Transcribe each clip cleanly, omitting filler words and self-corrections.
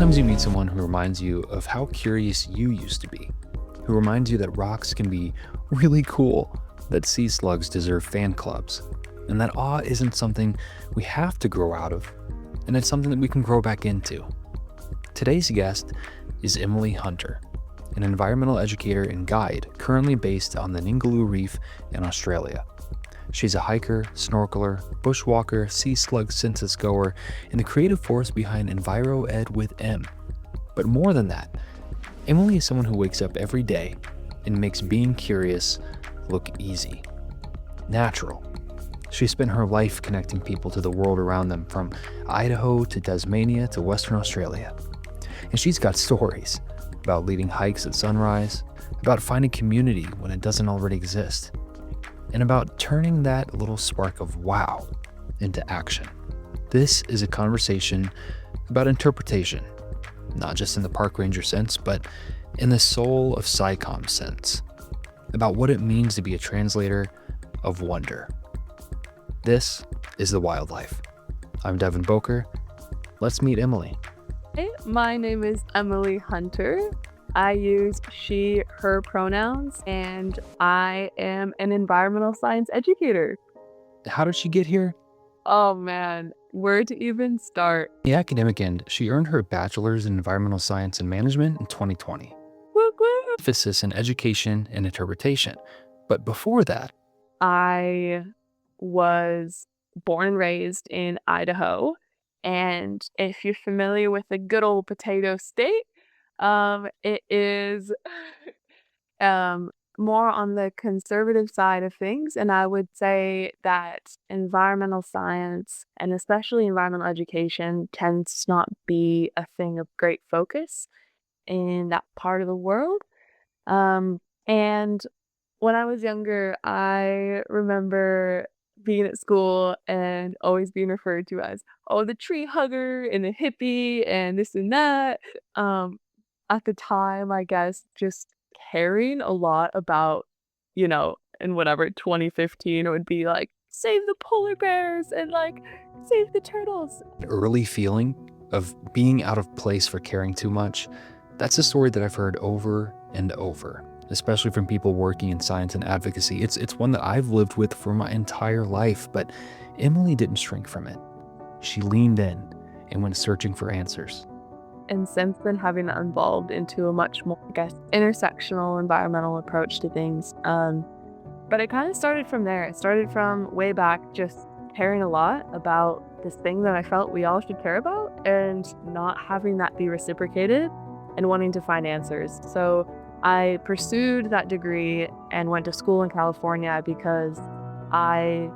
Sometimes you meet someone who reminds you of how curious you used to be, who reminds you that rocks can be really cool, that sea slugs deserve fan clubs, and that awe isn't something we have to grow out of, and it's something that we can grow back into. Today's guest is Emily Hunter, an environmental educator and guide currently based on the Ningaloo Reef in Australia. She's a hiker, snorkeler, bushwalker, sea slug census goer, and the creative force behind EnviroEd with M. But more than that, Emily is someone who wakes up every day and makes being curious look easy, natural. She spent her life connecting people to the world around them, from Idaho to Tasmania to Western Australia. And she's got stories about leading hikes at sunrise, about finding community when it doesn't already exist, and about turning that little spark of wow into action. This is a conversation about interpretation, not just in the park ranger sense, but in the soul of SciComm sense, about what it means to be a translator of wonder. This is The Wildlife. I'm Devin Boker. Let's meet Emily. Hey, my name is Emily Hunter. I use she, her pronouns, and I am an environmental science educator. How did she get here? Oh man, where to even start? The academic end, she earned her bachelor's in environmental science and management in 2020. Woo woo. Emphasis in education and interpretation. But before that, I was born and raised in Idaho, and if you're familiar with the good old potato state, it is more on the conservative side of things, and I would say that environmental science, and especially environmental education, tends to not be a thing of great focus in that part of the world. And when I was younger, I remember being at school and always being referred to as, oh, the tree hugger and the hippie and this and that. At the time, I guess, just caring a lot about, in whatever 2015, it would be like, save the polar bears and like save the turtles. an early feeling of being out of place for caring too much, that's a story that I've heard over and over, especially from people working in science and advocacy. It's one that I've lived with for my entire life, but Emily didn't shrink from it. She leaned in and went searching for answers. And since then, having evolved into a much more, I guess, intersectional environmental approach to things. But it kind of started from there. It started from way back, just caring a lot about this thing that I felt we all should care about and not having that be reciprocated and wanting to find answers. So I pursued that degree and went to school in California because I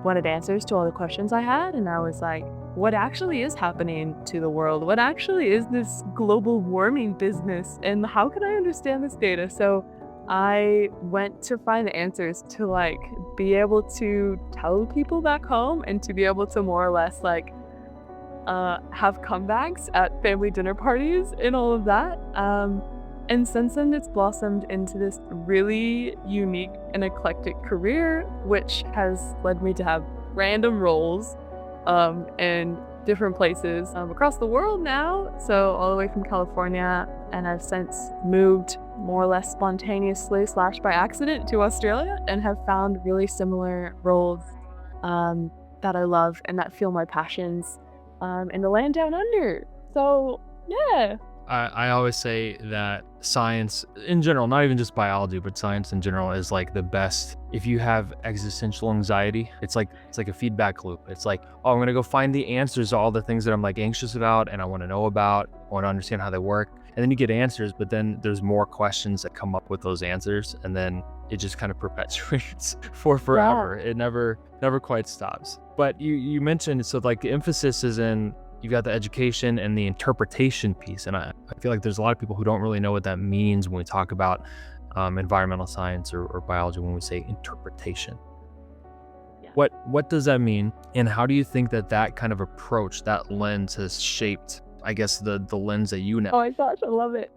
wanted answers to all the questions I had. And I was like, what actually is happening to the world? What actually is this global warming business? And how can I understand this data? So I went to find answers to like be able to tell people back home and to be able to more or less like have comebacks at family dinner parties and all of that. And since then, it's blossomed into this really unique and eclectic career, which has led me to have random roles in different places across the world now. So all the way from California, and I've since moved more or less spontaneously / by accident to Australia and have found really similar roles that I love and that feel my passions in the land down under. So yeah. I always say that science in general, not even just biology, but science in general is like the best. If you have existential anxiety, it's like a feedback loop. It's like, oh, I'm gonna go find the answers to all the things that I'm like anxious about and I want to know about, I want to understand how they work. And then you get answers, but then there's more questions that come up with those answers, and then it just kind of perpetuates for forever. Yeah. It never quite stops. But you mentioned, so like the emphasis is in, you've got the education and the interpretation piece. And I feel like there's a lot of people who don't really know what that means when we talk about environmental science or biology, when we say interpretation. Yeah. What does that mean? And how do you think that kind of approach, that lens has shaped, I guess, the lens that you know? Oh my gosh, I love it.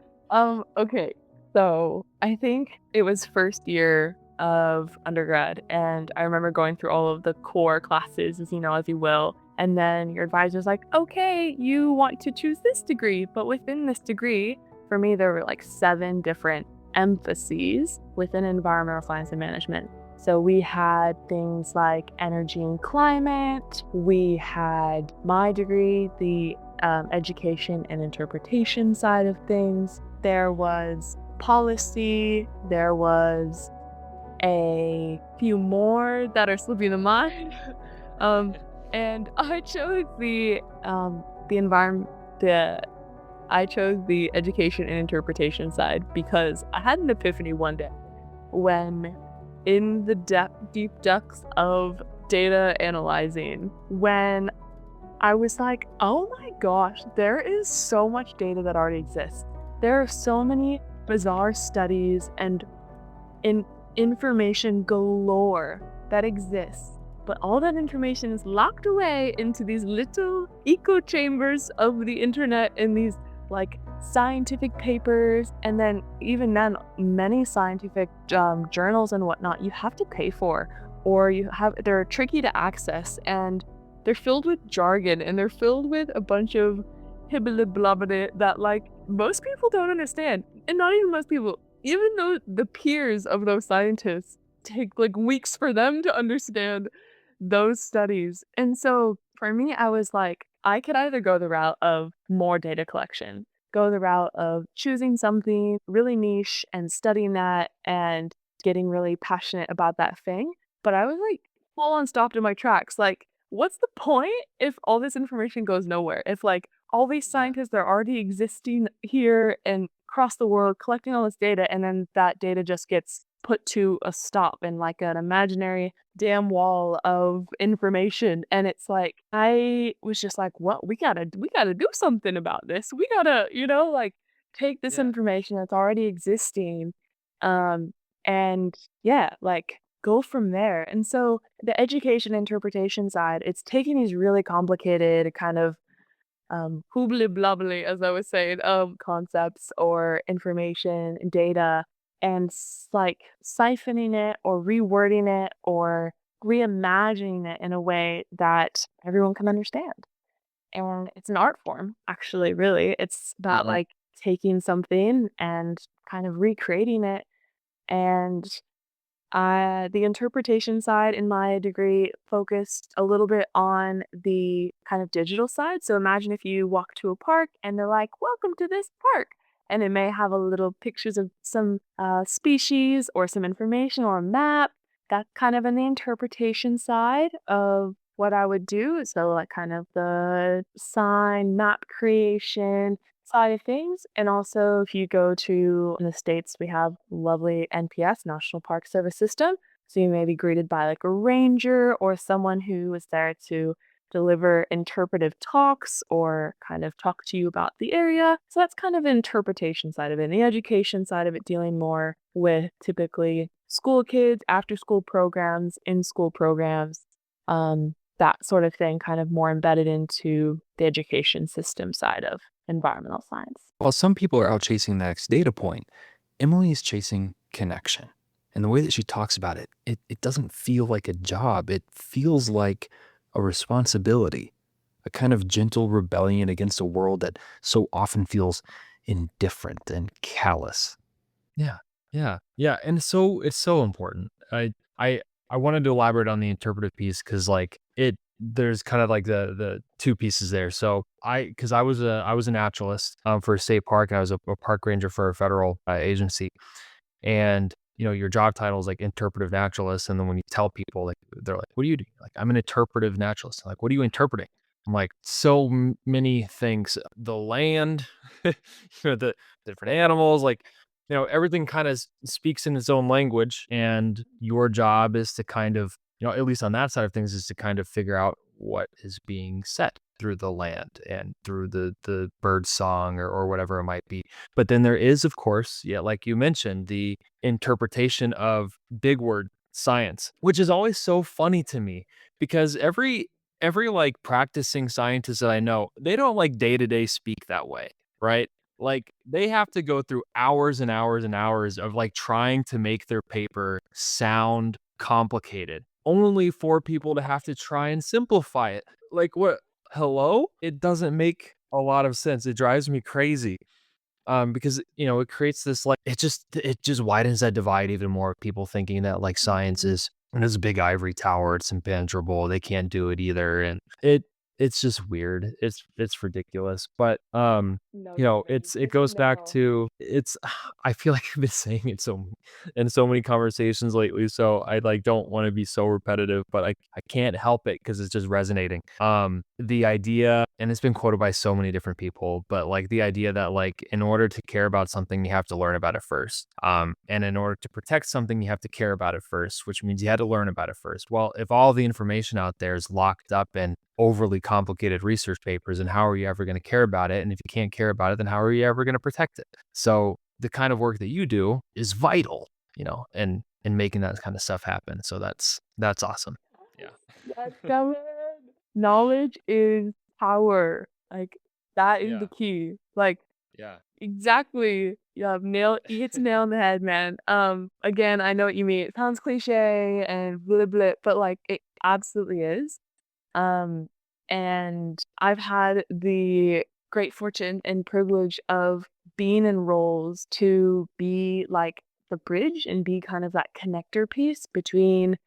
Okay, so I think it was first year of undergrad, and I remember going through all of the core classes, as you will, And then your advisor's like, okay, you want to choose this degree. But within this degree, for me, there were like 7 different emphases within environmental science and management. So we had things like energy and climate. We had my degree, the education and interpretation side of things. There was policy. There was a few more that are slipping the mind. um, and I chose the environment the I chose the education and interpretation side because I had an epiphany one day when in the deep depths of data analyzing, when I was like, oh my gosh, there is so much data that already exists. There are so many bizarre studies and in information galore that exists, but all that information is locked away into these little echo chambers of the internet in these like scientific papers, and then even then many scientific journals and whatnot you have to pay for, or they're tricky to access, and they're filled with jargon, and they're filled with a bunch of hibbly blobbly that like most people don't understand, and not even most people, even though the peers of those scientists take like weeks for them to understand those studies. And so for me, I was like, I could either go the route of more data collection, go the route of choosing something really niche and studying that and getting really passionate about that thing. But I was like full on stopped in my tracks. Like, what's the point if all this information goes nowhere? If like all these Yeah. scientists are already existing here and across the world collecting all this data, and then that data just gets put to a stop in like an imaginary damn wall of information. And it's like I was just like, what, we gotta do something about this. We gotta, like take this Yeah. information that's already existing, um and yeah, like go from there. And so the education interpretation side, it's taking these really complicated kind of hoobly blobbly, as I was saying, concepts or information, data, and like siphoning it or rewording it or reimagining it in a way that everyone can understand. And it's an art form, actually, really. It's about Mhm. like taking something and kind of recreating it. And the interpretation side in my degree focused a little bit on the kind of digital side. So imagine if you walk to a park and they're like, "Welcome to this park." And it may have a little pictures of some species or some information or a map. That's kind of in the interpretation side of what I would do. So, like, kind of the sign, map creation, side of things. And also, if you go to in the States, we have lovely NPS, National Park Service System. So you may be greeted by like a ranger or someone who is there to deliver interpretive talks or kind of talk to you about the area. So that's kind of the interpretation side of it. And the education side of it dealing more with typically school kids, after school programs, in school programs, that sort of thing, kind of more embedded into the education system side of environmental science. While some people are out chasing the next data point, Emily is chasing connection. And the way that she talks about it, it doesn't feel like a job. It feels like a responsibility, a kind of gentle rebellion against a world that so often feels indifferent and callous. Yeah. Yeah. Yeah. And so it's so important. I I wanted to elaborate on the interpretive piece because like there's kind of like the two pieces there. So because I was a naturalist for a state park. I was a park ranger for a federal agency, and your job title is like interpretive naturalist. And then when you tell people, like they're like, "What do you do?" Like, I'm an interpretive naturalist. I'm like, what are you interpreting? I'm like, so many things. The land, the different animals, like everything kind of speaks in its own language, and your job is to kind of, at least on that side of things, is to kind of figure out what is being said through the land and through the bird song or whatever it might be. But then there is, of course, yeah, like you mentioned, the interpretation of big word science, which is always so funny to me because every like practicing scientist that I know, they don't like day to day speak that way, right? Like they have to go through hours and hours and hours of like trying to make their paper sound complicated, only for people to have to try and simplify it. like what? Hello? It doesn't make a lot of sense. It drives me crazy. Because it creates this like it just widens that divide even more. People thinking that like science Mhm. is this big ivory tower, it's impenetrable, they can't do it either, and it's just weird. It's ridiculous, but No kidding. it Hit the goes back nail. to it's. I feel like I've been saying it in so many conversations lately, so I like don't want to be so repetitive, but I can't help it because it's just resonating. The idea, and it's been quoted by so many different people, but like the idea that like in order to care about something, you have to learn about it first. And in order to protect something, you have to care about it first, which means you had to learn about it first. Well, if all the information out there is locked up in overly complicated research papers, and how are you ever going to care about it? And if you can't care about it, then how are you ever going to protect it? So the kind of work that you do is vital, and making that kind of stuff happen. So that's awesome. Yeah. Yes, Kevin. Knowledge is power. Like that is the Yeah. key. Like Yeah. exactly. Yeah, you hit the nail on the head, man. Again, I know what you mean. It sounds cliche and blah blah, but like it absolutely is. Um, and I've had the great fortune and privilege of being in roles to be like the bridge and be kind of that connector piece between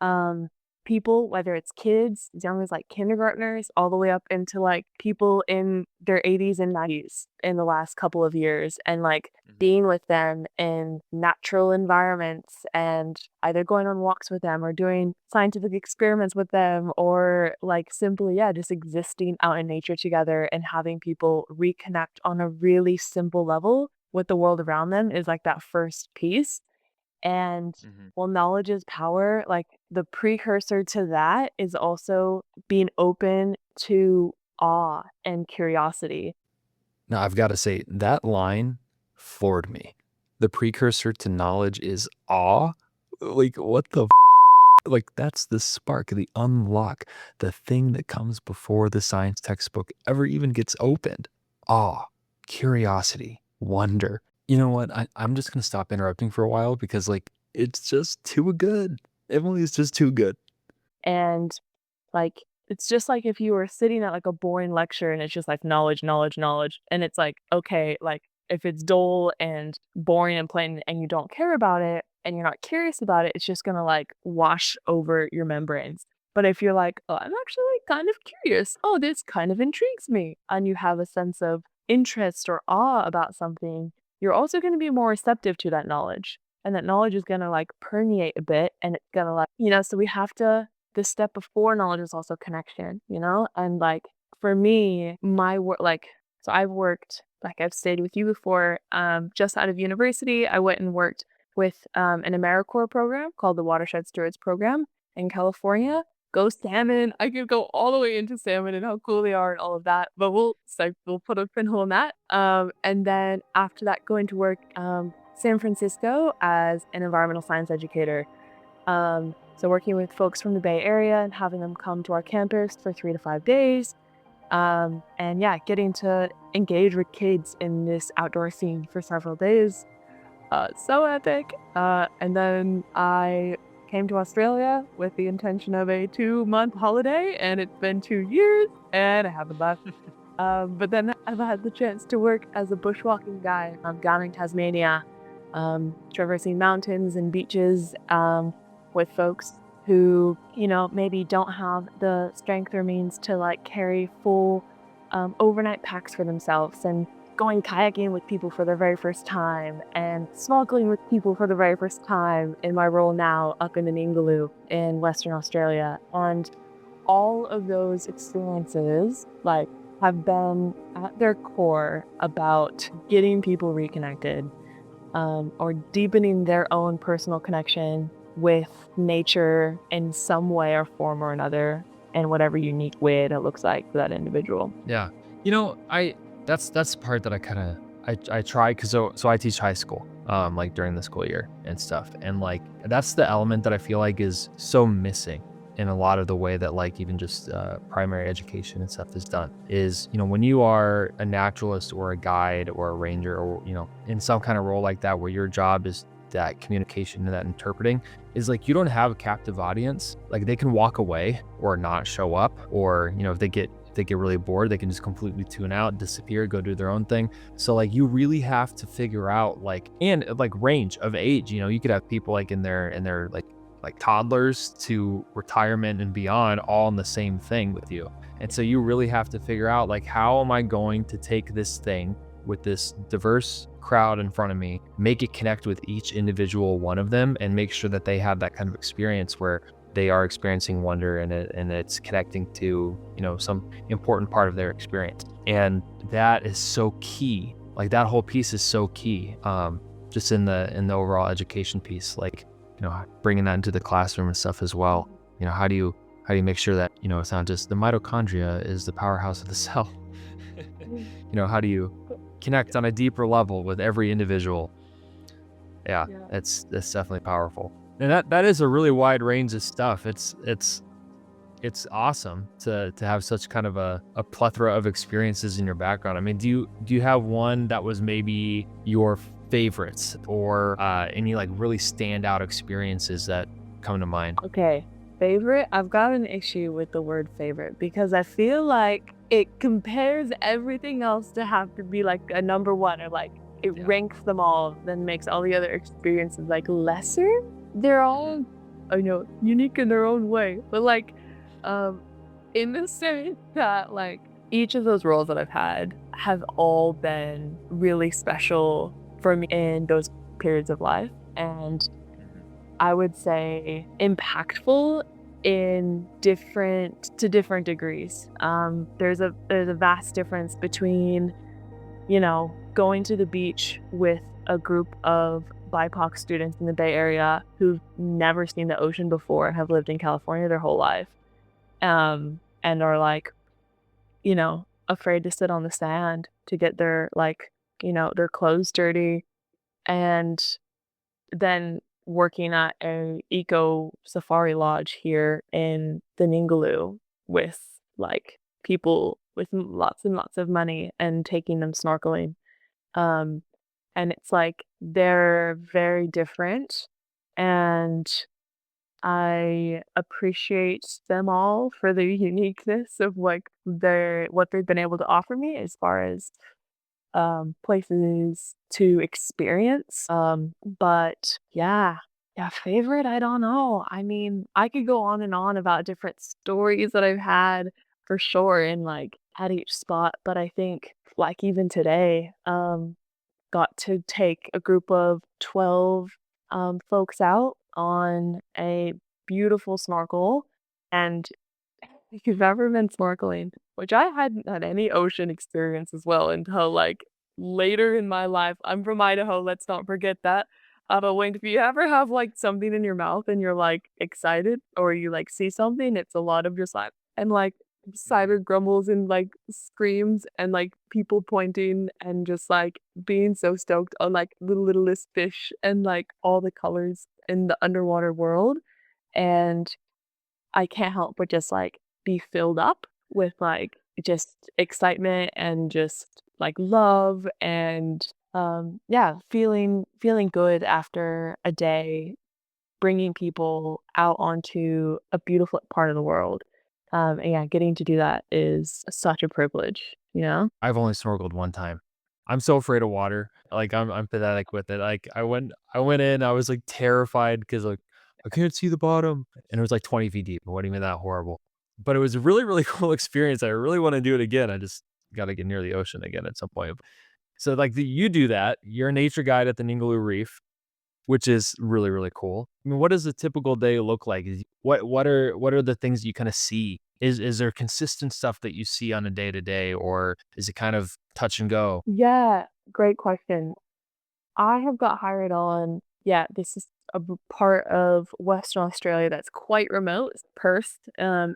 um, people, whether it's kids as young as like kindergartners, all the way up into like people in their 80s and 90s in the last couple of years, and like Mhm. being with them in natural environments and either going on walks with them or doing scientific experiments with them or like simply, yeah, just existing out in nature together and having people reconnect on a really simple level with the world around them is like that first piece. And Mhm. while knowledge is power, like the precursor to that is also being open to awe and curiosity. Now, I've got to say, that line floored me. The precursor to knowledge is awe. Like, what the like, that's the spark, the unlock, the thing that comes before the science textbook ever even gets opened. Awe, curiosity, wonder. You know what? I'm just going to stop interrupting for a while because, like, it's just too good. Emily's just too good. And like, it's just like if you were sitting at like a boring lecture and it's just like knowledge, knowledge, knowledge. And it's like, okay, like if it's dull and boring and plain and you don't care about it and you're not curious about it, it's just gonna like wash over your membranes. But if you're like, oh, I'm actually kind of curious. Oh, this kind of intrigues me. And you have a sense of interest or awe about something, you're also going to be more receptive to that knowledge. And that knowledge is going to like permeate a bit and it's going to like, so we have to the step before knowledge is also connection, And like for me, my work so I've worked like I've stayed with you before, just out of university, I went and worked with an AmeriCorps program called the Watershed Stewards Program in California. Go salmon. I could go all the way into salmon and how cool they are and all of that. But we'll put a pinhole in that. And then after that, going to work San Francisco as an environmental science educator. So working with folks from the Bay Area and having them come to our campus for 3 to 5 days. And yeah, getting to engage with kids in this outdoor scene for several days. So epic. And then I came to Australia with the intention of a 2-month holiday, and it's been 2 years, and I haven't left. But then I've had the chance to work as a bushwalking guide down in Tasmania, traversing mountains and beaches with folks who, maybe don't have the strength or means to like carry full overnight packs for themselves, and going kayaking with people for their very first time and snorkeling with people for the very first time in my role now up in the Ningaloo in Western Australia. And all of those experiences like have been at their core about getting people reconnected, or deepening their own personal connection with nature in some way or form or another, in whatever unique way that looks like for that individual. Yeah. I that's the part that I kind of I try because so I teach high school like during the school year and stuff, and like that's the element that I feel like is so missing in a lot of the way that like even just primary education and stuff is done is when you are a naturalist or a guide or a ranger or in some kind of role like that where your job is that communication and that interpreting is like you don't have a captive audience. Like they can walk away or not show up, or if they get really bored, they can just completely tune out, disappear, go do their own thing. So like you really have to figure out like range of age. You could have people like in their like toddlers to retirement and beyond all in the same thing with you. And so you really have to figure out like, how am I going to take this thing with this diverse crowd in front of me, make it connect with each individual one of them, and make sure that they have that kind of experience where they are experiencing wonder and it's connecting to, some important part of their experience. And that is so key. Like that whole piece is so key. Just in the overall education piece, like, bringing that into the classroom and stuff as well. How do you make sure that, it's not just the mitochondria is the powerhouse of the cell. How do you connect on a deeper level with every individual? Yeah, Yeah. that's definitely powerful. And that is a really wide range of stuff. It's awesome to have such kind of a plethora of experiences in your background. I mean, do you have one that was maybe your favorites, or any like really standout experiences that come to mind? Okay, favorite. I've got an issue with the word favorite because I feel like it compares everything else to have to be like a number one, or like it Yeah. ranks them all, then makes all the other experiences like lesser. They're all, unique in their own way, but like, um, in the sense that like each of those roles that I've had have all been really special for me in those periods of life, and I would say impactful in different degrees. There's a vast difference between, going to the beach with a group of BIPOC students in the Bay Area who've never seen the ocean before, have lived in California their whole life, and are like, afraid to sit on the sand to get their their clothes dirty, and then working at a eco safari lodge here in the Ningaloo with like people with lots and lots of money and taking them snorkeling. Um, and it's like they're very different, and I appreciate them all for the uniqueness of like what they've been able to offer me as far as places to experience. But yeah, favorite, I don't know. I mean, I could go on and on about different stories that I've had for sure in like at each spot, but I think like even today, got to take a group of 12 folks out on a beautiful snorkel. And if you've ever been snorkeling, which I hadn't had any ocean experience as well until like later in my life. I'm from Idaho, let's not forget that. But when if you ever have like something in your mouth and you're like excited, or you like see something, it's a lot of just like and like cider grumbles and like screams and like people pointing and just like being so stoked on like the littlest fish and like all the colors in the underwater world. And I can't help but just like be filled up with like just excitement and just like love, and yeah, feeling good after a day bringing people out onto a beautiful part of the world. And yeah, getting to do that is such a privilege. I've only snorkeled one time. I'm so afraid of water. Like I'm pathetic with it. Like I went in, I was like terrified because like I can't see the bottom, and it was like 20 feet deep. It wasn't even that horrible, but it was a really really cool experience. I really want to do it again. I just got to get near the ocean again at some point. So like you do that. You're a nature guide at the Ningaloo Reef, which is really, really cool. I mean, what does a typical day look like? What are the things you kind of see? Is there consistent stuff that you see on a day to day, or is it kind of touch and go? Yeah, great question. I have got hired on. Yeah, this is part of Western Australia that's quite remote. Perth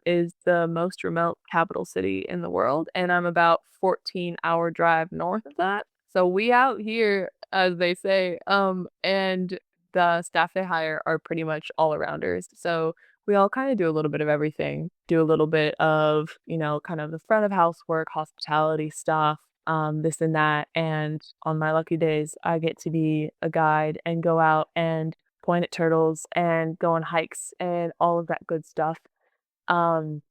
is the most remote capital city in the world, and I'm about 14-hour drive north of that. So we out here, as they say, and the staff they hire are pretty much all arounders. So we all kind of do a little bit of everything. Do a little bit of, kind of the front of house work, hospitality stuff, this and that. And on my lucky days, I get to be a guide and go out and point at turtles and go on hikes and all of that good stuff. Um,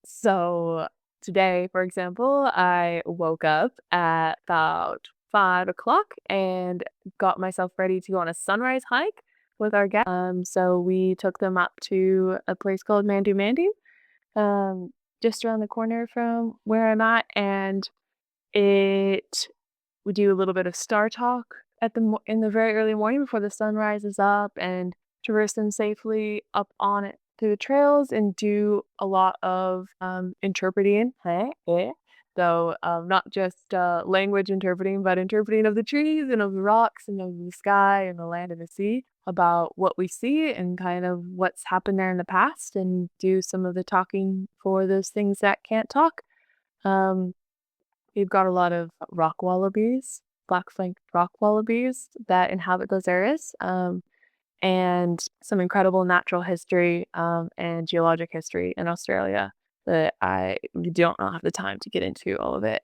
so today, for example, I woke up at about 5 o'clock and got myself ready to go on a sunrise hike with our guests. So we took them up to a place called Mandu Mandu, um, just around the corner from where I'm at, and it we do a little bit of star talk at in the very early morning before the sun rises up, and traverse them safely up on it through the trails, and do a lot of interpreting. Hey, eh? So not just language interpreting, but interpreting of the trees and of the rocks and of the sky and the land and the sea about what we see and kind of what's happened there in the past, and do some of the talking for those things that can't talk. Um, We've got a lot of rock wallabies, black-flanked rock wallabies that inhabit those areas, and some incredible natural history, and geologic history in Australia that I don't have the time to get into all of it,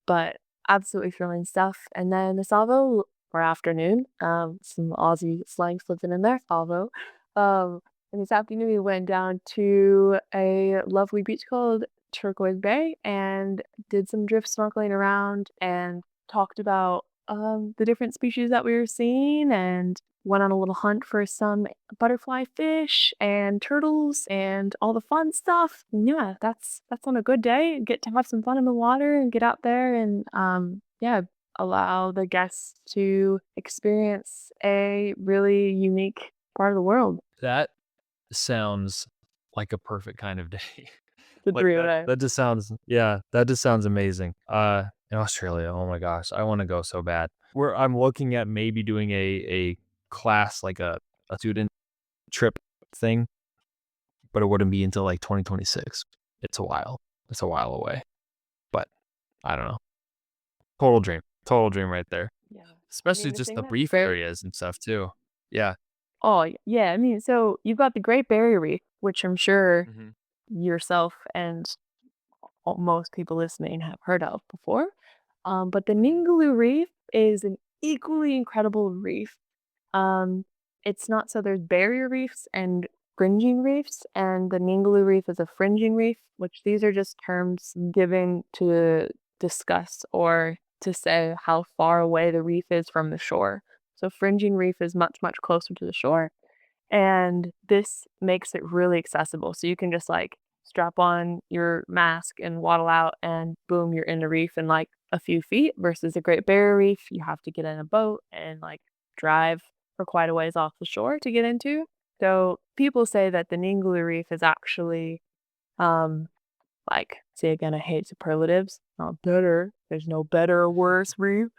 but absolutely thrilling stuff. And then the salvo or afternoon, some Aussie slang slipping in there, salvo. Um, and this afternoon we went down to a lovely beach called Turquoise Bay and did some drift snorkeling around and talked about the different species that we were seeing, and went on a little hunt for some butterfly fish and turtles and all the fun stuff. And yeah, that's on a good day. Get to have some fun in the water and get out there and yeah, allow the guests to experience a really unique part of the world. That sounds like a perfect kind of day. The Like, three of that us. that just sounds yeah, that just sounds amazing. In Australia, oh my gosh, I wanna go so bad. I'm looking at maybe doing a class, like a student trip thing, but it wouldn't be until, like, 2026. It's a while. It's a while away, but I don't know. Total dream right there. Yeah. I Especially mean, the just thing the that's reef great. areas and stuff too. Yeah. Oh, yeah. I mean, so you've got the Great Barrier Reef, which I'm sure Mhm, yourself and most people listening have heard of before. But the mhm. Ningaloo Reef is an equally incredible reef. Um, it's not so there's barrier reefs and fringing reefs, and the Ningaloo Reef is a fringing reef, which these are just terms given to discuss or to say how far away the reef is from the shore. So fringing reef is much, much closer to the shore. And this makes it really accessible. So you can just like strap on your mask and waddle out and boom, you're in the reef in like a few feet versus a Great Barrier Reef. You have to get in a boat and like drive for quite a ways off the shore to get into. So people say that the Ningaloo Reef is actually um like, say again, I hate superlatives. Not better. There's no better or worse reef.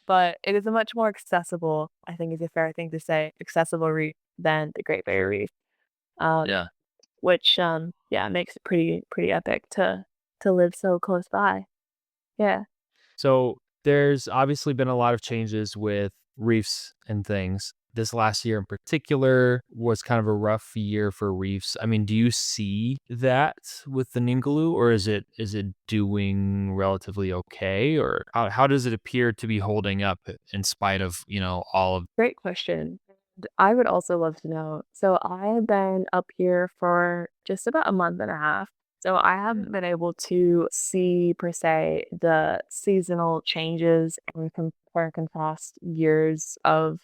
But it is a much more accessible, I think is a fair thing to say, accessible reef than the Great Barrier Reef. Um, Yeah. which yeah, makes it pretty epic to live so close by. Yeah. So there's obviously been a lot of changes with reefs and things. This last year in particular was kind of a rough year for reefs. I mean, do you see that with the Ningaloo, or is it doing relatively okay, or how does it appear to be holding up in spite of, all of Great question. And I would also love to know. So I have been up here for just about a month and a half. So I Mm, haven't been able to see per se the seasonal changes and compare and contrast years of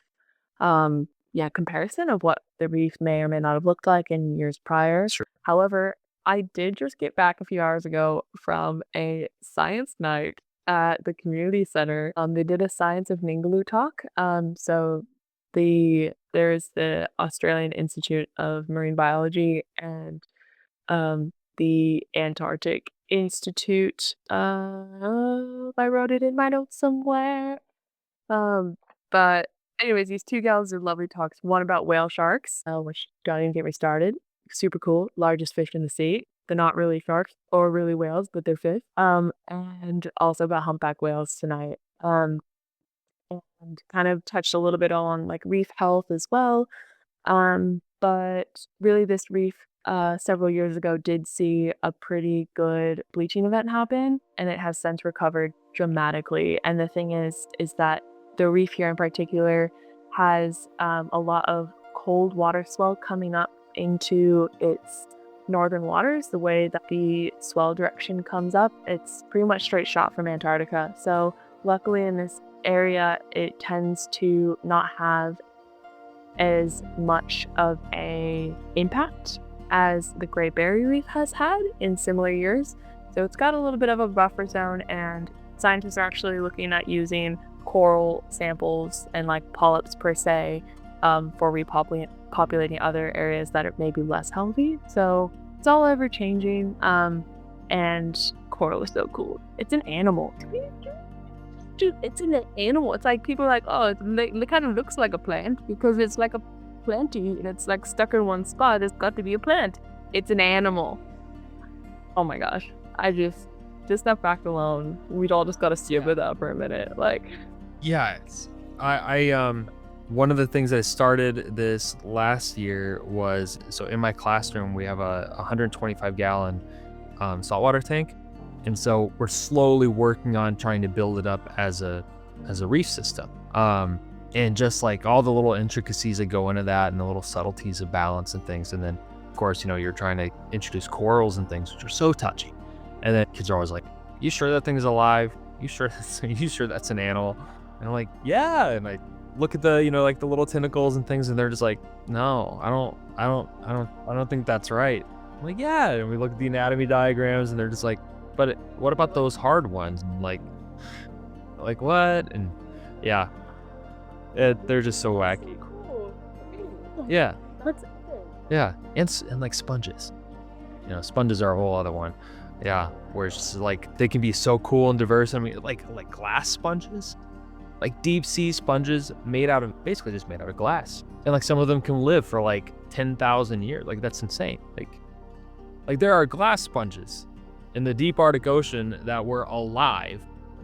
yeah, comparison of what the reef may or may not have looked like in years prior. sure. However, I did just get back a few hours ago from a science night at the community center. They did a Science of Ningaloo talk. So there's the Australian Institute of Marine Biology and the Antarctic Institute. I wrote it in my notes somewhere. Um, but anyways, these two gals did lovely talks. One about whale sharks, which don't even get me started. Super cool, largest fish in the sea. They're not really sharks or really whales, but they're fish. And also about humpback whales tonight. And kind of touched a little bit on like reef health as well. But really, this reef several years ago did see a pretty good bleaching event happen, and it has since recovered dramatically. And the thing is that the reef here in particular has a lot of cold water swell coming up into its northern waters. The way that the swell direction comes up, it's pretty much straight shot from Antarctica. So luckily in this area, it tends to not have as much of a impact as the Great Barrier Reef has had in similar years. So it's got a little bit of a buffer zone, and scientists are actually looking at using coral samples and like polyps per se for repopulating other areas that are maybe less healthy. So it's all ever changing. And coral is so cool. It's an animal. Dude, it's an animal. It's like people are like, oh, it kind of looks like a plant because it's like a planty and it's like stuck in one spot. It's got to be a plant. It's an animal. Oh my gosh. Just that fact alone, we'd all just got to sit with that for a minute. Like, Yeah, I one of the things that I started this last year was, so in my classroom we have a 125 gallon saltwater tank, and so we're slowly working on trying to build it up as a reef system. And just like all the little intricacies that go into that and the little subtleties of balance and things. And then of course, you're trying to introduce corals and things which are so touchy. And then kids are always like, you sure that thing is alive? You sure that's an animal? And I'm like, yeah. And I look at the, like the little tentacles and things, and they're just like, no, I don't think that's right. I'm like, yeah. And we look at the anatomy diagrams, and they're just like, but what about those hard ones? And like what? And yeah, they're just so wacky. cool. Yeah, What's yeah. And like sponges. Sponges are a whole other one. Yeah, where it's just like they can be so cool and diverse. I mean, like glass sponges, like deep sea sponges basically just made out of glass. And like some of them can live for like 10,000 years. Like that's insane. Like there are glass sponges in the deep Arctic Ocean that were alive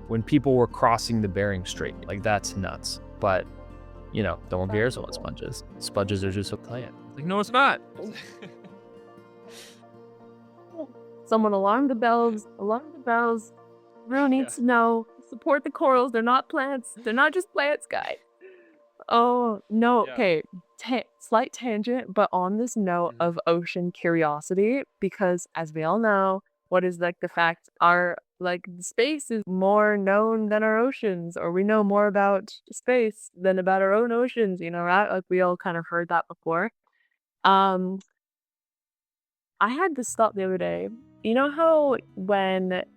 when people were crossing the Bering Strait. Like that's nuts. But no one cares about sponges. Sponges are just a plant. Like, no, it's not. Someone alarm the bells. Everyone needs to know. Support the corals. They're not plants. They're not just plants, guys. Oh, no. Yeah. Okay. Slight tangent, but on this note of ocean curiosity, because as we all know, what is like the fact our space is more known than our oceans, or we know more about space than about our own oceans, right? Like we all kind of heard that before. Um, I had this thought the other day. You know how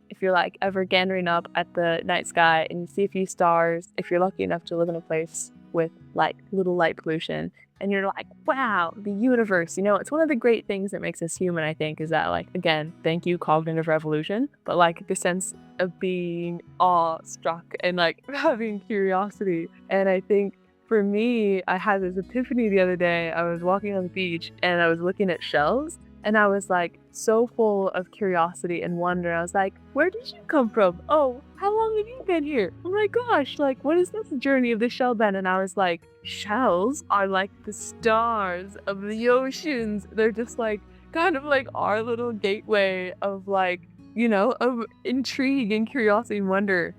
if you're like ever gandering up at the night sky and you see a few stars, if you're lucky enough to live in a place with like little light pollution, and you're like, wow, the universe, it's one of the great things that makes us human, I think, is that like, again, thank you, cognitive revolution, but like the sense of being awestruck and like having curiosity. And I think for me, I had this epiphany the other day. I was walking on the beach and I was looking at shells. And I was like so full of curiosity and wonder. I was like, where did you come from? Oh, how long have you been here? Oh my gosh, like what is this journey of the shell been? And I was like, shells are like the stars of the oceans. They're just like kind of like our little gateway of like, of intrigue and curiosity and wonder.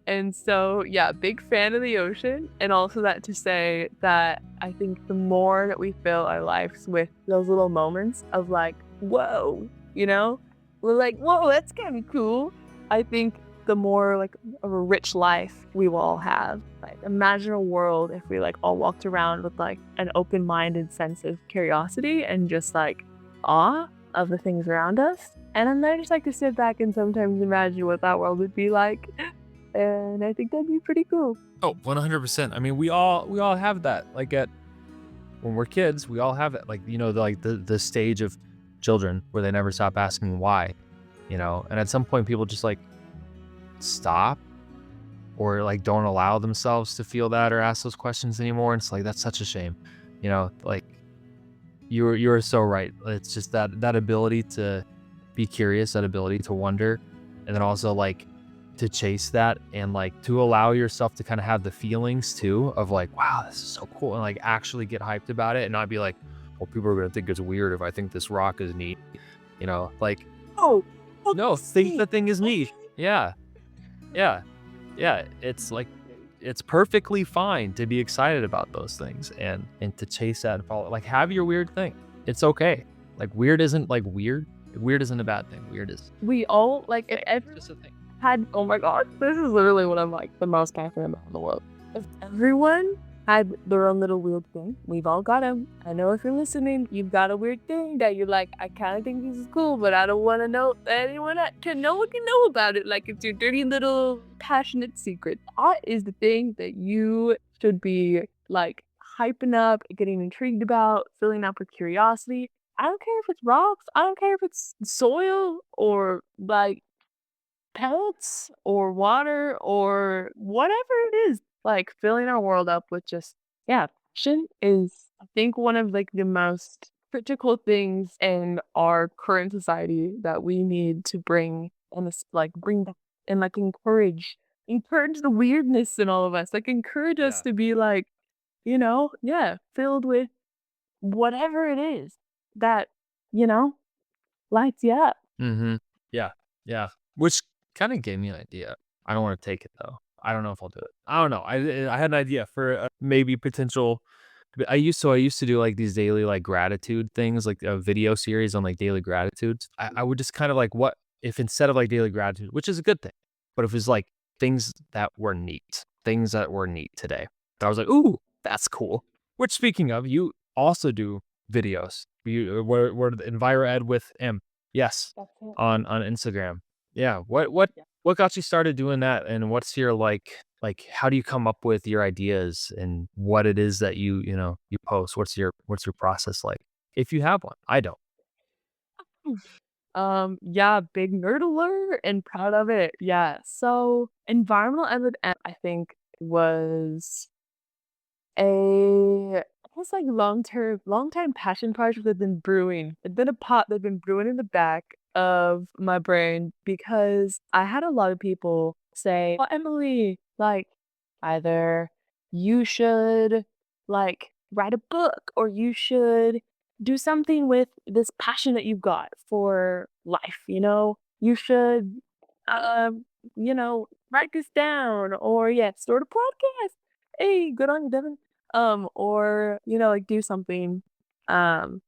And so, yeah, big fan of the ocean. And also that to say that I think the more that we fill our lives with those little moments of like, whoa, we're like, whoa, that's kind of cool. I think the more like of a rich life we will all have. Like imagine a world if we like all walked around with like an open-minded sense of curiosity and just like awe of the things around us. And then I just like to sit back and sometimes imagine what that world would be like. And I think that'd be pretty cool. Oh, 100%. I mean, we all have that. Like when we're kids, we all have that. Like, the stage of children where they never stop asking why, and at some point people just like stop or like don't allow themselves to feel that or ask those questions anymore. And it's like, that's such a shame, like you're so right. It's just that ability to be curious, that ability to wonder, and then also like to chase that and like to allow yourself to kind of have the feelings too of like, wow, this is so cool, and like actually get hyped about it and not be like, well, people are gonna think it's weird if I think this rock is neat. Like, Oh, no, think the thing is neat. Yeah, yeah, yeah. It's like it's perfectly fine to be excited about those things and to chase that and follow. Like, have your weird thing. It's okay. Like, weird isn't like weird. Weird isn't a bad thing. Weird is we all like if it's everyone just a thing. had, oh my god, this is literally what I'm like the most passionate about in the world. If everyone had their own little weird thing, we've all got them. I know if you're listening, you've got a weird thing that you're like, I kind of think this is cool, but I don't want to know anyone no one can know about it. Like, it's your dirty little passionate secret. That is the thing that you should be like hyping up, getting intrigued about, filling up with curiosity. I don't care if it's rocks. I don't care if it's soil or like pellets or water or whatever it is. Like, filling our world up with just, yeah, passion is, I think, one of like the most critical things in our current society that we need to bring and this like bring back and like encourage the weirdness in all of us. Like, encourage us Yeah. to be like, yeah, filled with whatever it is that, you know, lights you up. Mm-hmm. Yeah. Yeah. Which kind of gave me an idea. I don't want to take it though. I don't know if I'll do it. I don't know. I had an idea for maybe potential. I used to do like these daily like gratitude things, like a video series on like daily gratitudes. I would just kind of like, what if instead of like daily gratitude, which is a good thing, but if it's like things that were neat today. I was like, ooh, that's cool. Which, speaking of, you also do videos. Where the Enviro Ed with M. Yes, That's it. on Instagram. Yeah. What got you started doing that? And what's your how do you come up with your ideas and what it is that you post? What's your process like? If you have one. I don't. Yeah, big nerd alert and proud of it. Yeah. So environmental evidence, I think, was I guess like long time passion project that's been brewing. It's been a pot that's been brewing in the back of my brain because I had a lot of people say, "Well, Emily, like either you should like write a book or you should do something with this passion that you've got for life, You should write this down or yeah, start a podcast. Hey, good on you, Devin. Or, like do something. Um,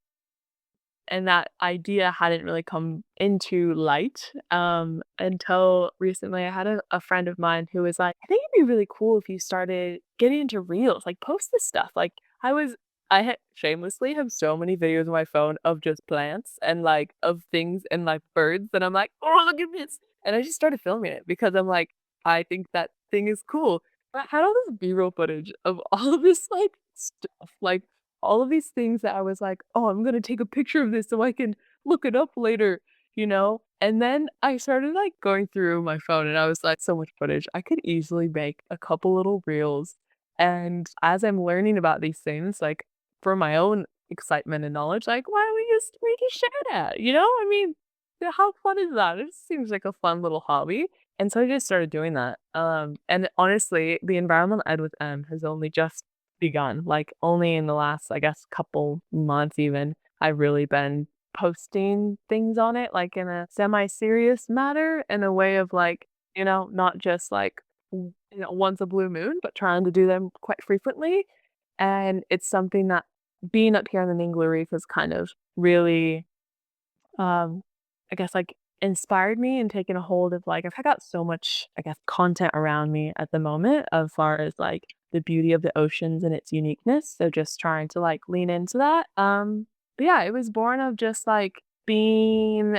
and that idea hadn't really come into light until recently. I had a friend of mine who was like, I think it'd be really cool if you started getting into reels, like post this stuff. Like I had shamelessly have so many videos on my phone of just plants and like of things and like birds. And I'm like, oh, look at this. And I just started filming it because I'm like, I think that thing is cool. But I had all this B-roll footage of all of this like stuff, like all of these things that I was like, "Oh, I'm gonna take a picture of this so I can look it up later," you know? And then I started, like, going through my phone, and I was like, "So much footage. I could easily make a couple little reels." And as I'm learning about these things, like, for my own excitement and knowledge, like, why don't we just share that, you know? I mean, how fun is that? It seems like a fun little hobby. And so I just started doing that. And honestly, the environmental ed with M has only just begun. Like, only in the last, I guess, couple months even, I've really been posting things on it, like, in a semi-serious matter, in a way of, like, not just, like, once a blue moon, but trying to do them quite frequently. And it's something that being up here on the Ningaloo Reef has kind of really I guess, like, inspired me and taken a hold of, like, I've got so much, I guess, content around me at the moment as far as, like, the beauty of the oceans and its uniqueness, so just trying to, like, lean into that, but yeah, it was born of just, like, being,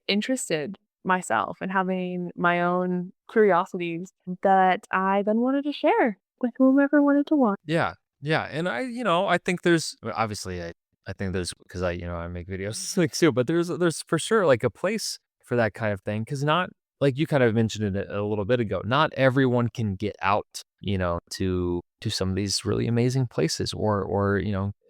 interested myself and having my own curiosities that I then wanted to share with whomever wanted to watch. Yeah. Yeah. And I think there's obviously I think there's because I make videos like too, but there's for sure like a place for that kind of thing because not like you kind of mentioned it a little bit ago. Not everyone can get out, to some of these really amazing places or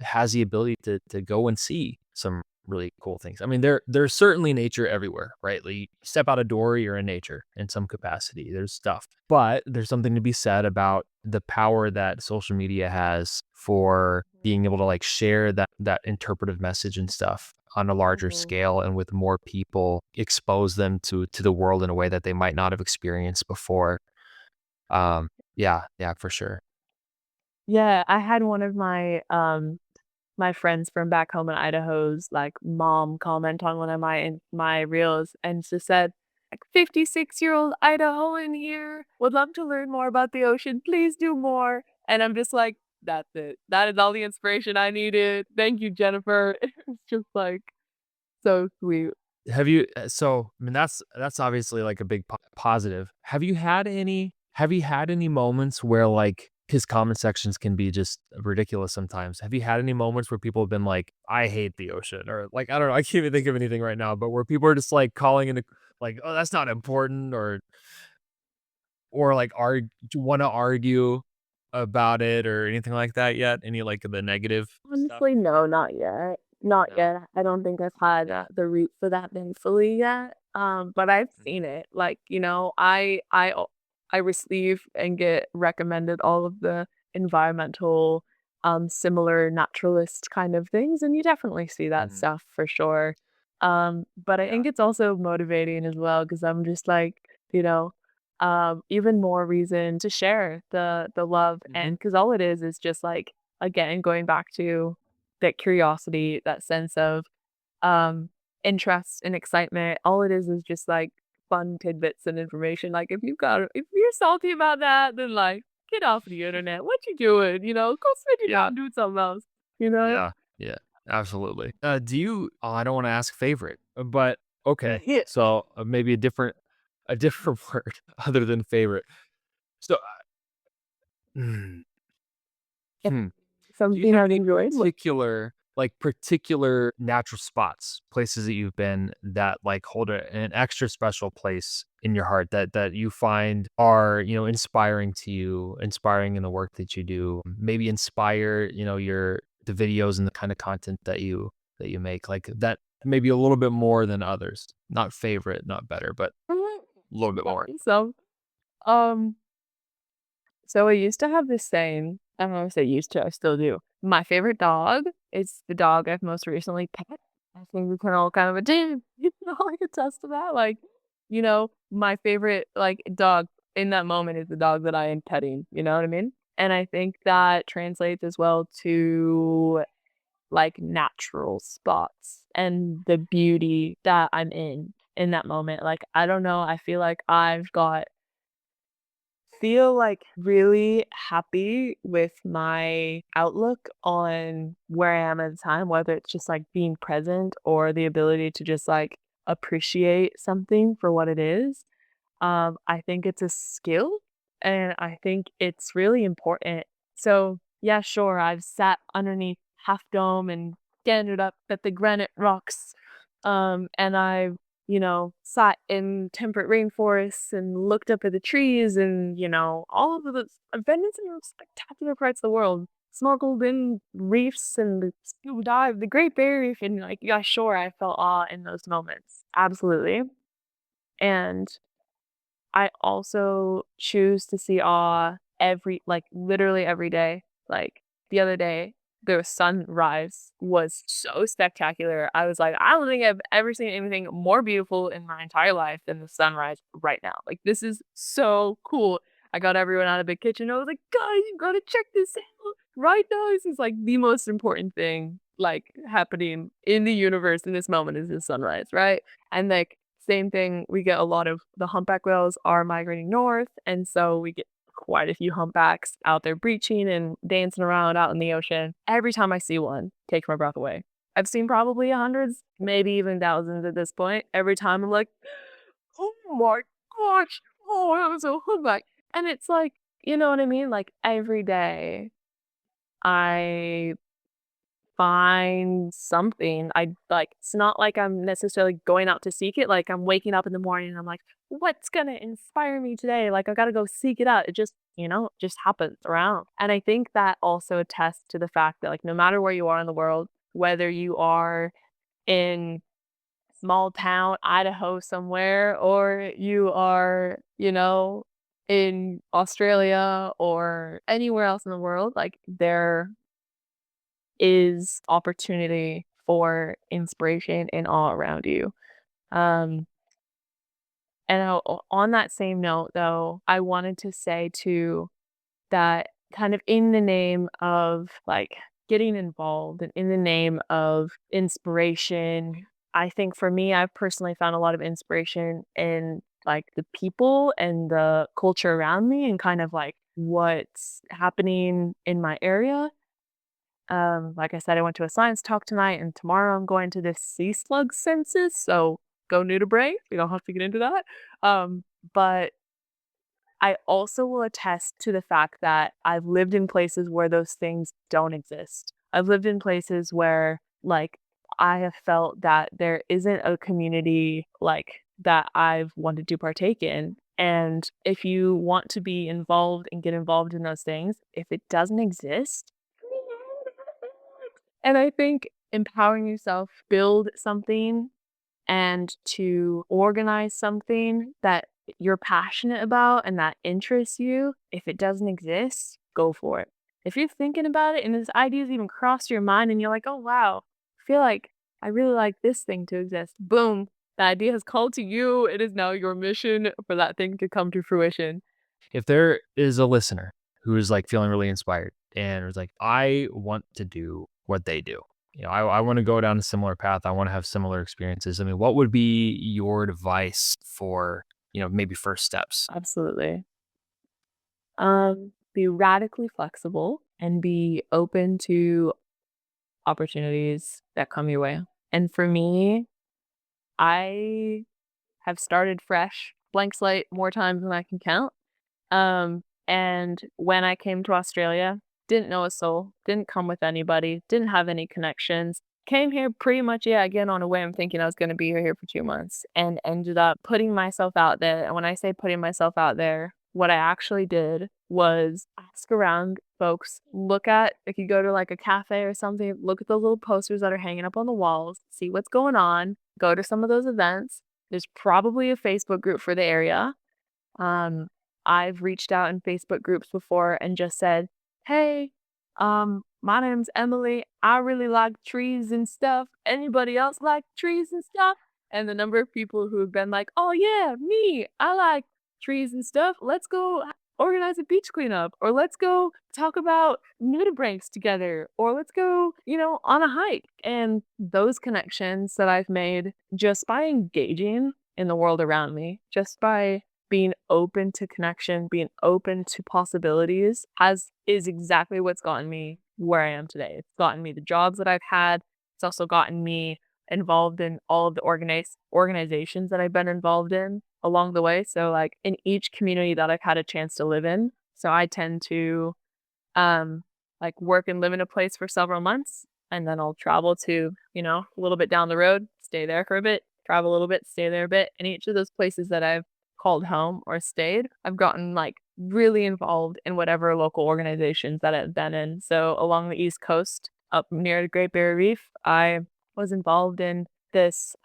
has the ability to go and see some really cool things. I mean, there's certainly nature everywhere, right? Like, you step out a door, you're in nature in some capacity. There's stuff. But there's something to be said about the power that social media has for being able to like share that interpretive message and stuff on a larger Mhm. scale and with more people, expose them to the world in a way that they might not have experienced before. Yeah, yeah, for sure. Yeah, I had one of my friends from back home in Idaho's like mom comment on one of my reels and she said, like 56-year-old Idahoan here. Would love to learn more about the ocean. Please do more. And I'm just like, that's it. That is all the inspiration I needed. Thank you, Jennifer. It's just like so sweet. So, I mean, that's obviously like a big positive. Have you had any moments where like his comment sections can be just ridiculous sometimes? Have you had any moments where people have been like, "I hate the ocean," or like, I don't know, I can't even think of anything right now, but where people are just like calling into like, "Oh, that's not important," or like want to argue about it or anything like that yet? Any like the negative stuff? Honestly, no, not yet. Not No. yet. I don't think I've had, Yeah. the root for that thankfully yet, but I've Mhm. seen it. Like, I receive and get recommended all of the environmental, similar naturalist kind of things, and you definitely see that Mhm. stuff for sure. But I Yeah. think it's also motivating as well because 'cause I'm just like, you know, even more reason to share the love Mhm. and because all it is just like again, going back to that curiosity, that sense of, um, interest and excitement, all it is just, like, fun tidbits and information, like, if you're salty about that, then, like, get off the internet, what you doing, go spend your Yeah. time doing something else, you know? Yeah, yeah, absolutely. I don't wanna ask favorite, but okay, so, maybe a different word other than favorite. So, mm, If hmm, do you something have I've any enjoyed, what particular natural spots, places that you've been that, like, hold an extra special place in your heart that you find are, inspiring to you, inspiring in the work that you do, maybe inspire, the videos and the kind of content that you make, like, that maybe a little bit more than others? Not favorite, not better, but a little bit more. so, um So I used to have this saying, I don't know if I say used to, I still do. My favorite dog is the dog I've most recently pet. I think we can all kind of like attest to that. Like, my favorite like dog in that moment is the dog that I am petting. You know what I mean? And I think that translates as well to like natural spots and the beauty that I'm in that moment. Like, I don't know. I feel like really happy with my outlook on where I am at the time, whether it's just like being present or the ability to just like appreciate something for what it is. I think it's a skill and I think it's really important. So, yeah, sure, I've sat underneath Half Dome and standed up at the granite rocks. And I've, sat in temperate rainforests and looked up at the trees and, all of the I've been in some spectacular parts of the world. Snorkeled in reefs and the scuba dive, the Great Barrier Reef, and like, yeah, sure, I felt awe in those moments. Absolutely. And I also choose to see awe literally every day. Like, the other day, the sunrise was so spectacular. I was like, "I don't think I've ever seen anything more beautiful in my entire life than the sunrise right now. Like, this is so cool." I got everyone out of the kitchen. I was like, "Guys, you gotta check this out right now. This is, like, the most important thing, like, happening in the universe in this moment is the sunrise," right? And, like, same thing, we get a lot of the humpback whales are migrating north, and so we get quite a few humpbacks out there breaching and dancing around out in the ocean. Every time I see one, takes my breath away. I've seen probably hundreds, maybe even thousands at this point. Every time I'm like, "Oh my gosh, oh, that was a humpback." And it's like, you know what I mean? Like, every day, I find something. It's not like I'm necessarily going out to seek it. Like I'm waking up in the morning and I'm like, what's gonna inspire me today? Like I gotta go seek it out. It just, just happens around. And I think that also attests to the fact that like no matter where you are in the world, whether you are in small town Idaho somewhere, or you are, in Australia or anywhere else in the world, like there is opportunity for inspiration and all around you. Um, and on that same note, though, I wanted to say too that kind of in the name of like getting involved and in the name of inspiration, I think for me, I've personally found a lot of inspiration in like the people and the culture around me and kind of like what's happening in my area. Like I said, I went to a science talk tonight, and tomorrow I'm going to this sea slug census. So go nudibranch. We don't have to get into that. But I also will attest to the fact that I've lived in places where those things don't exist. I've lived in places where, like, I have felt that there isn't a community like that I've wanted to partake in. And if you want to be involved and get involved in those things, if it doesn't exist, and I think empowering yourself, build something and to organize something that you're passionate about and that interests you, if it doesn't exist, go for it. If you're thinking about it and this idea's even crossed your mind and you're like, oh wow, I feel like I really like this thing to exist. Boom. The idea has called to you. It is now your mission for that thing to come to fruition. If there is a listener who is like feeling really inspired and is like, I want to do what they do. I want to go down a similar path. I want to have similar experiences. I mean, what would be your advice for, maybe first steps? Absolutely. Be radically flexible and be open to opportunities that come your way. And for me, I have started fresh, blank slate more times than I can count. And when I came to Australia, didn't know a soul, didn't come with anybody, didn't have any connections. Came here pretty much, yeah, again on a whim, thinking I was going to be here for 2 months, and ended up putting myself out there. And when I say putting myself out there, what I actually did was ask around folks, look at, if you go to like a cafe or something, look at the little posters that are hanging up on the walls, see what's going on, go to some of those events. There's probably a Facebook group for the area. um, I've reached out in Facebook groups before and just said, "Hey, my name's Emily. I really like trees and stuff. Anybody else like trees and stuff?" And the number of people who have been like, "Oh yeah, me. I like trees and stuff. Let's go organize a beach cleanup, or let's go talk about nudibranchs together, or let's go, on a hike." And those connections that I've made just by engaging in the world around me, just by being open to connection, being open to possibilities is exactly what's gotten me where I am today. It's gotten me the jobs that I've had. It's also gotten me involved in all of the organizations that I've been involved in along the way. So like in each community that I've had a chance to live in. So I tend to like work and live in a place for several months, and then I'll travel to, a little bit down the road, stay there for a bit, travel a little bit, stay there a bit. And each of those places that I've called home or stayed, I've gotten like really involved in whatever local organizations that I've been in. So along the East Coast, up near the Great Barrier Reef, I was involved in this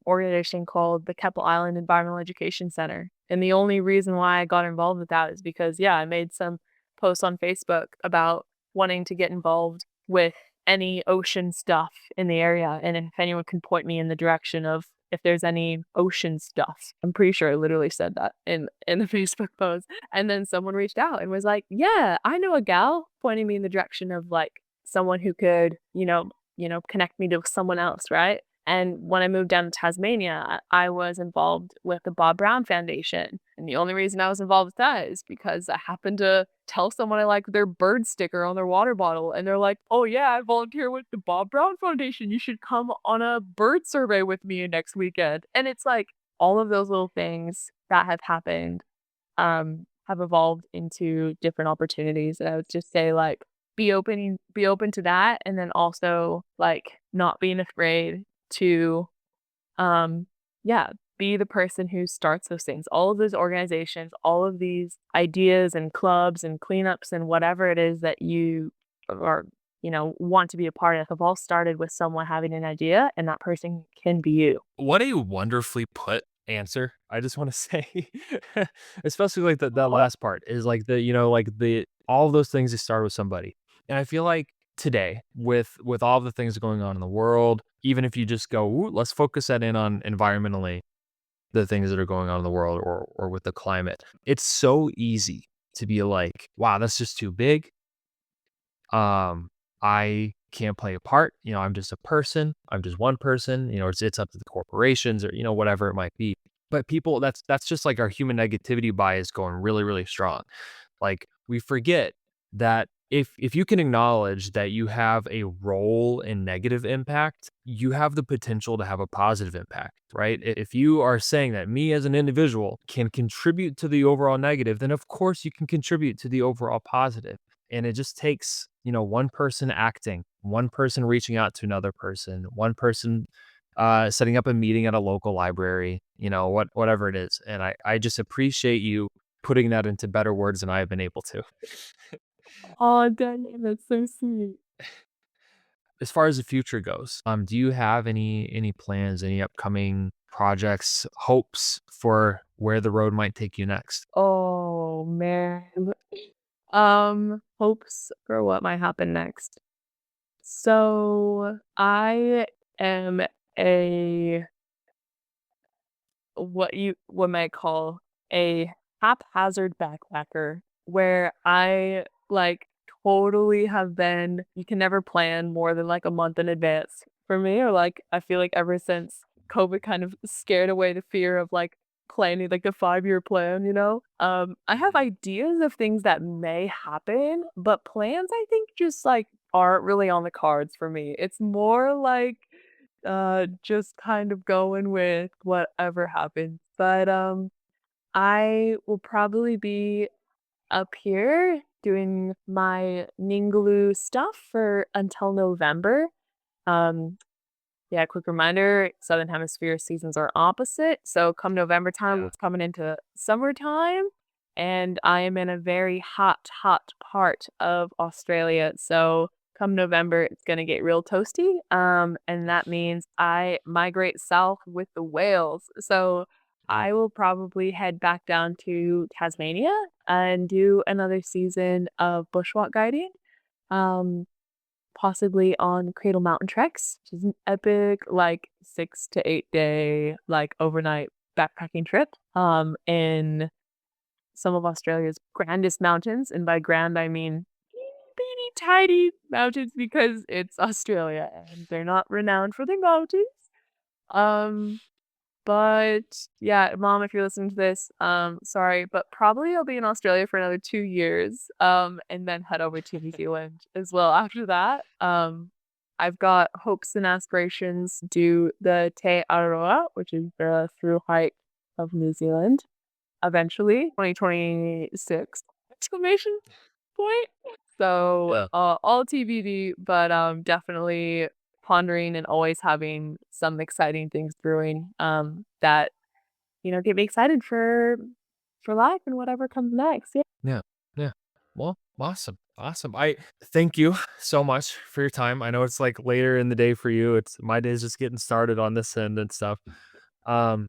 organization called the Keppel Island Environmental Education Center. And the only reason why I got involved with that is because, yeah, I made some posts on Facebook about wanting to get involved with any ocean stuff in the area. And if anyone can point me in the direction of if there's any ocean stuff. I'm pretty sure I literally said that in the Facebook post. And then someone reached out and was like, "Yeah, I know a gal," pointing me in the direction of like someone who could, connect me to someone else, right? And when I moved down to Tasmania, I was involved with the Bob Brown Foundation. And the only reason I was involved with that is because I happened to tell someone I like their bird sticker on their water bottle. And they're like, "Oh, yeah, I volunteer with the Bob Brown Foundation. You should come on a bird survey with me next weekend." And it's like all of those little things that have happened have evolved into different opportunities. And I would just say, like, be open to that. And then also, like, not being afraid to yeah, be the person who starts those things. All of those organizations, all of these ideas and clubs and cleanups and whatever it is that you are want to be a part of have all started with someone having an idea, and that person can be you. What a wonderfully put answer. I just want to say, especially like that last part is like like the all of those things that start with somebody. And I feel like today with all of the things going on in the world, even if you just go, "Ooh, let's focus that in on environmentally, the things that are going on in the world or with the climate. It's so easy to be like, wow, that's just too big. I can't play a part. I'm just a person. I'm just one person. It's up to the corporations or whatever it might be. But people, that's just like our human negativity bias going really, really strong. Like we forget that if you can acknowledge that you have a role in negative impact, you have the potential to have a positive impact, right? If you are saying that me as an individual can contribute to the overall negative, then of course you can contribute to the overall positive. And it just takes, one person acting, one person reaching out to another person, one person setting up a meeting at a local library, whatever it is. And I just appreciate you putting that into better words than I have been able to. Oh, dang, that's so sweet. As far as the future goes, do you have any plans, any upcoming projects, hopes for where the road might take you next? Oh man. Hopes for what might happen next. So I am a what you what might call a haphazard backpacker where I like totally have been you can never plan more than like a month in advance for me, or like I feel like ever since COVID kind of scared away the fear of like planning like a 5-year plan. I have Mhm. ideas of things that may happen, but plans I think just like aren't really on the cards for me. It's more like just kind of going with whatever happens. But I will probably be up here doing my Ningaloo stuff for until November. Um yeah, quick reminder, Southern Hemisphere seasons are opposite. So come November time, Yeah. it's coming into summertime. And I am in a very hot, hot part of Australia. So come November, it's gonna get real toasty. And that means I migrate south with the whales. So Mm. I will probably head back down to Tasmania and do another season of bushwalk guiding. Um, Possibly on Cradle Mountain Treks, which is an epic, like, 6 to 8 day, like, overnight backpacking trip, in some of Australia's grandest mountains, and by grand, I mean teeny tiny mountains because it's Australia, and they're not renowned for their mountains. Um but yeah, mom, if you're listening to this, sorry, but probably I'll be in Australia for another 2 years, and then head over to New Zealand as well after that. I've got hopes and aspirations to do the Te Aroa, which is the through hike of New Zealand, eventually, 2026, exclamation point. So, Yeah. all TBD, but, definitely pondering and always having some exciting things brewing, that, get me excited for life and whatever comes next. Yeah. Yeah. Yeah. Well, awesome. Awesome. I thank you so much for your time. I know it's like later in the day for you. It's my day's just getting started on this end and stuff. Um,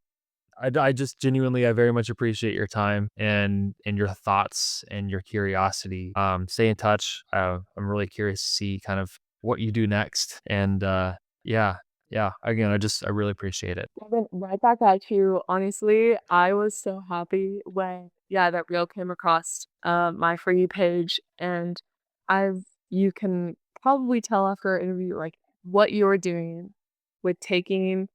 I just genuinely, I very much appreciate your time and your thoughts and your curiosity. Stay in touch. I'm really curious to see kind of what you do next. And yeah, yeah. Again, I really appreciate it. Kevin, right back at you. Honestly, I was so happy when, yeah, that reel came across my For You page, and I've you can probably tell after our interview like what you're doing with taking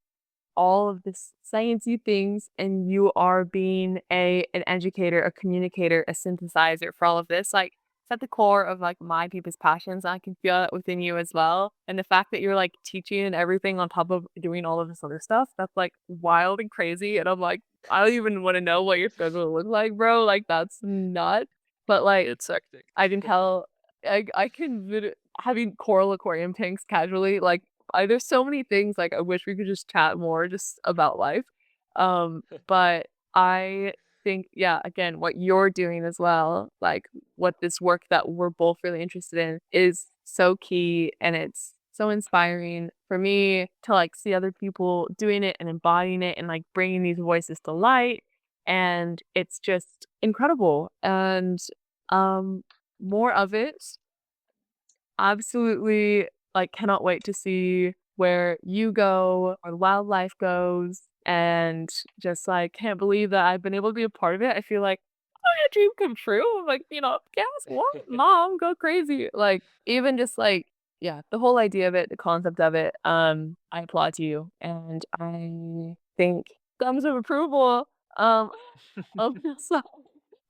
all of this sciencey things, and you are being an educator, a communicator, a synthesizer for all of this. Like it's at the core of like my deepest passions. I can feel that within you as well. And the fact that you're like teaching and everything on top of doing all of this other stuff, that's like wild and crazy. And I'm like, I don't even want to know what your schedule looks like, bro. Like that's nuts. But like It's hectic. I can tell I can having coral aquarium tanks casually, like, there's so many things, like, I wish we could just chat more just about life. But I think, yeah, again, what you're doing as well, like what this work that we're both really interested in is so key, and it's so inspiring for me to like see other people doing it and embodying it and like bringing these voices to light. And it's just incredible. And more of it. Absolutely, like, cannot wait to see where you go or wildlife goes, and just, like, can't believe that I've been able to be a part of it. I feel like, "Oh, yeah, dream come true." I'm like, "Guess what? Mom, go crazy." Like, even just, like, yeah, the whole idea of it, the concept of it, I applaud you, and I think thumbs of approval, um, of this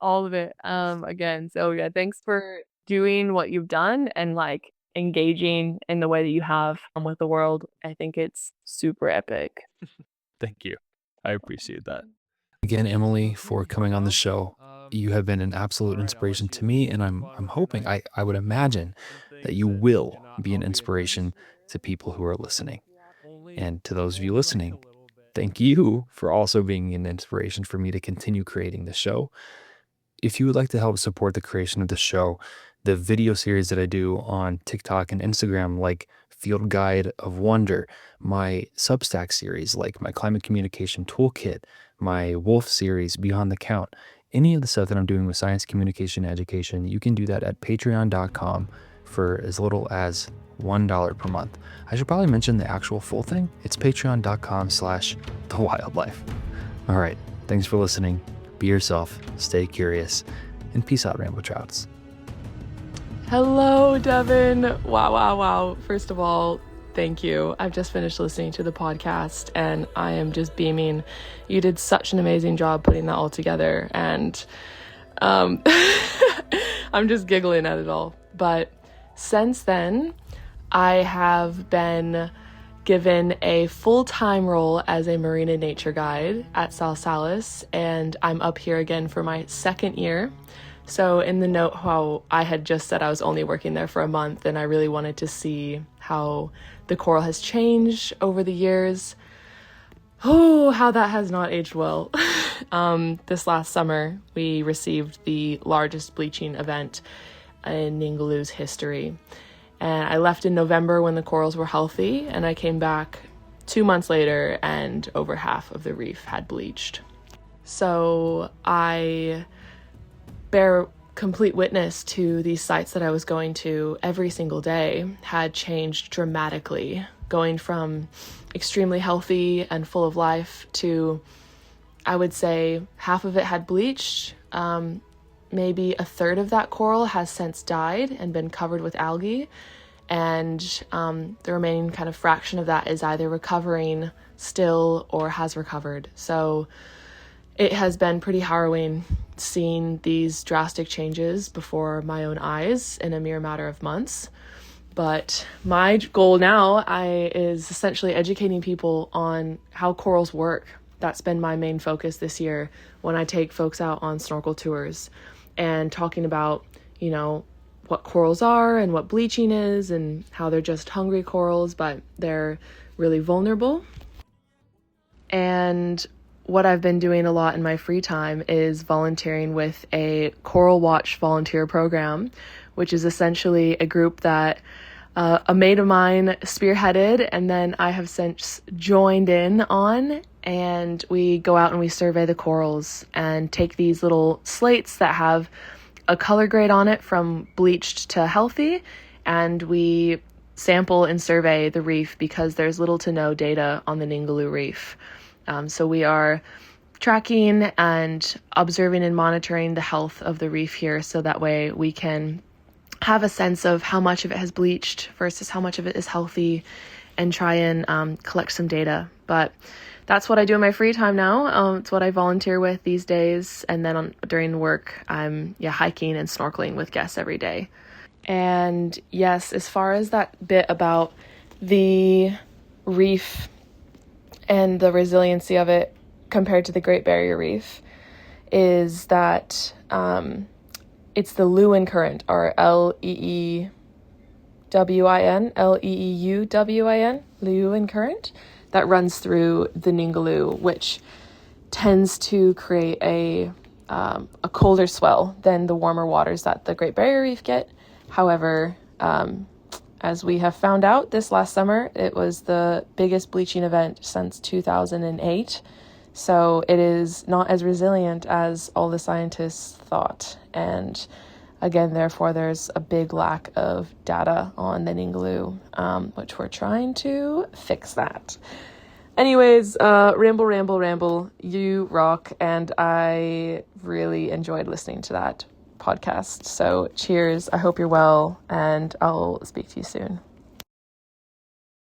all of it, again. So yeah, thanks for doing what you've done and like engaging in the way that you have with the world. I think it's super epic. Thank you. I appreciate that. Again, Emily, for Okay. coming on the Well, show. You have been an absolute all right. I'll inspiration let to you me, and go I'm have a good hoping, night. I would imagine Some that things you that will cannot be an I'll be able to inspiration to share people who are listening. only And to those of you only like a listening, little bit. thank you for also being an inspiration for me to continue creating the show. If you would like to help support the creation of the show, the video series that I do on TikTok and Instagram, like Field Guide of Wonder, my Substack series, like my Climate Communication Toolkit, my Wolf series, Beyond the Count, any of the stuff that I'm doing with science communication education, you can do that at patreon.com for as little as $1 per month. I should probably mention the actual full thing. It's patreon.com/thewildlife. All right. Thanks for listening. Be yourself, stay curious, and peace out, Rainbow Trouts. Hello, Devin. Wow, wow, wow. First of all, thank you. I've just finished listening to the podcast and I am just beaming. You did such an amazing job putting that all together, and I'm just giggling at it all. But since then, I have been given a full-time role as a marine and nature guide at Sal Salis, and I'm up here again for my second year. So in the note how I had just said I was only working there for a month, and I really wanted to see how the coral has changed over the years. Oh, how that has not aged well. This last summer, we received the largest bleaching event in Ningaloo's history. And I left in November when the corals were healthy, and I came back 2 months later and over half of the reef had bleached. So I bear complete witness to these sites that I was going to every single day had changed dramatically, going from extremely healthy and full of life to, I would say, half of it had bleached. Maybe a third of that coral has since died and been covered with algae, and the remaining kind of fraction of that is either recovering still or has recovered. So it has been pretty harrowing seeing these drastic changes before my own eyes in a mere matter of months. But my goal now is essentially educating people on how corals work. That's been my main focus this year when I take folks out on snorkel tours, and talking about, what corals are and what bleaching is and how they're just hungry corals, but they're really vulnerable. And what I've been doing a lot in my free time is volunteering with a Coral Watch volunteer program, which is essentially a group that a mate of mine spearheaded, and then I have since joined in on, and we go out and we survey the corals and take these little slates that have a color grade on it from bleached to healthy, and we sample and survey the reef because there's little to no data on the Ningaloo Reef. So we are tracking and observing and monitoring the health of the reef here, so that way we can have a sense of how much of it has bleached versus how much of it is healthy, and try and collect some data. But that's what I do in my free time now. It's what I volunteer with these days. And then during work, I'm hiking and snorkeling with guests every day. And yes, as far as that bit about the reef and the resiliency of it compared to the Great Barrier Reef, is that it's the Lewin current, or Lewin, Lewin current, that runs through the Ningaloo, which tends to create a a colder swell than the warmer waters that the Great Barrier Reef get. However, as we have found out this last summer, it was the biggest bleaching event since 2008. So it is not as resilient as all the scientists thought. And again, therefore, there's a big lack of data on the Ningaloo, which we're trying to fix that. Anyways, ramble. You rock. And I really enjoyed listening to that podcast. So cheers. I hope you're well, and I'll speak to you soon.